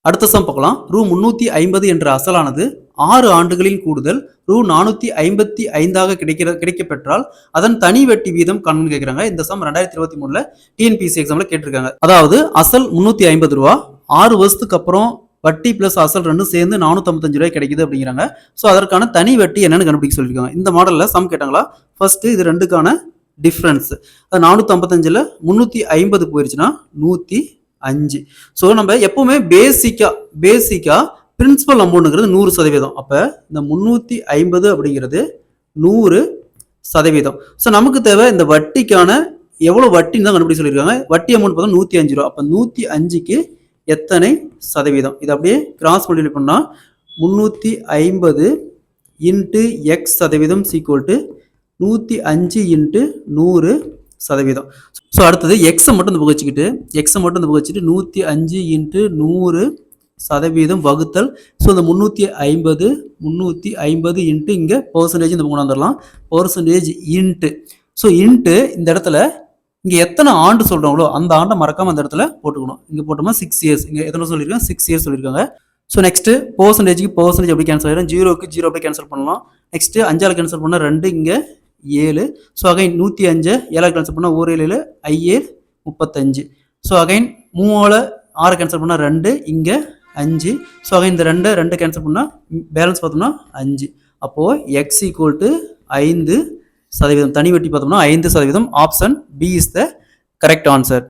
அடுத்த சம் பார்க்கலாம். ரூ 350 என்ற அசலானது 6 ஆண்டுகளின் கூடுதல் ரூ 455 கிடைக்கப்பெற்றால் அதன் தனி வட்டி வீதம் காணும்னு கேட்கிறாங்க. இந்த சம் 2023 டிஎன்பிஎஸ்சி எக்ஸாம்ல கேட்டிருக்காங்க. அதாவது அசல் 350 ரூபா, 6 வருஷத்துக்கு அப்புறம் வட்டி பிளஸ் அசல் ரெண்டும் சேர்ந்து 455 ரூபாய் கிடைக்குது அப்படிங்கிறாங்க. ஸோ அதற்கான தனி வட்டி என்னன்னு கண்டுபிடிக்க சொல்லியிருக்காங்க. இந்த மாடல்ல சம் கேட்டாங்களா? ஃபர்ஸ்ட் இது ரெண்டுக்கான டிஃபரன்ஸ். 455ல 350 போயிருச்சுன்னா 105. ஸோ நம்ம எப்பவுமே பேசிக்கா பிரின்சிபல் அமௌண்ட்ங்கிறது 100%. அப்போ இந்த 350 அப்படிங்கிறது 100%. ஸோ நமக்கு தேவை இந்த வட்டிக்கான எவ்வளோ வட்டின்னு தான் கண்டுபிடிக்க சொல்லியிருக்காங்க. வட்டி அமௌண்ட் பார்த்தா 105 ரூபா. அப்போ 105க்கு எத்தனை சதவீதம்? இது அப்படியே கிராஸ் மல்டிப்ளை பண்ணால் 350 இன்ட்டு எக்ஸ் சதவீதம் ஈக்குவல் டு 105 இன்ட்டு 100%. ஸோ அடுத்தது எக்ஸை மட்டும் இந்த வச்சுக்கிட்டு 105 இன்ட்டு 100% வகுத்தல். ஸோ இந்த 350 இன்ட்டு இங்கே பர்சன்டேஜ் இந்த கொண்டு வந்துடலாம். Percentage into. ஸோ இன்ட்டு இந்த இடத்துல இங்கே எத்தனை ஆண்டு சொல்கிறாங்களோ அந்த ஆண்டை மறக்காமல் அந்த இடத்துல போட்டுக்கணும். இங்கே போட்டோம்னா 6 இயர்ஸ். இங்கே எத்தனை சொல்லியிருக்காங்க? 6 இயர்ஸ் சொல்லியிருக்காங்க. ஸோ நெக்ஸ்ட்டு பர்சன்டேஜுக்கு பர்சன்டேஜ் எப்படி கேன்சல் ஆகிடும்? 0க்கு 0 அப்படியே கேன்சல் பண்ணலாம். நெக்ஸ்ட்டு 5ஆல் கேன்சல் பண்ணால் 2, இங்கே 7. ஸோ அகைன் 105 7ஆல் கேன்சல் பண்ணால் 1 7 5 35. ஸோ அகைன் 3ஆல் 6 கேன்சல் பண்ணால் 2, இங்கே 5. ஸோ அகைன் இந்த 2 கேன்சல் பண்ணால் பேலன்ஸ் பார்த்தோம்னா 5. அப்போது எக்ஸ் ஈக்குவல் டு 5%. தனி வட்டி பார்த்தோம்னா 5%. Option B is the correct answer.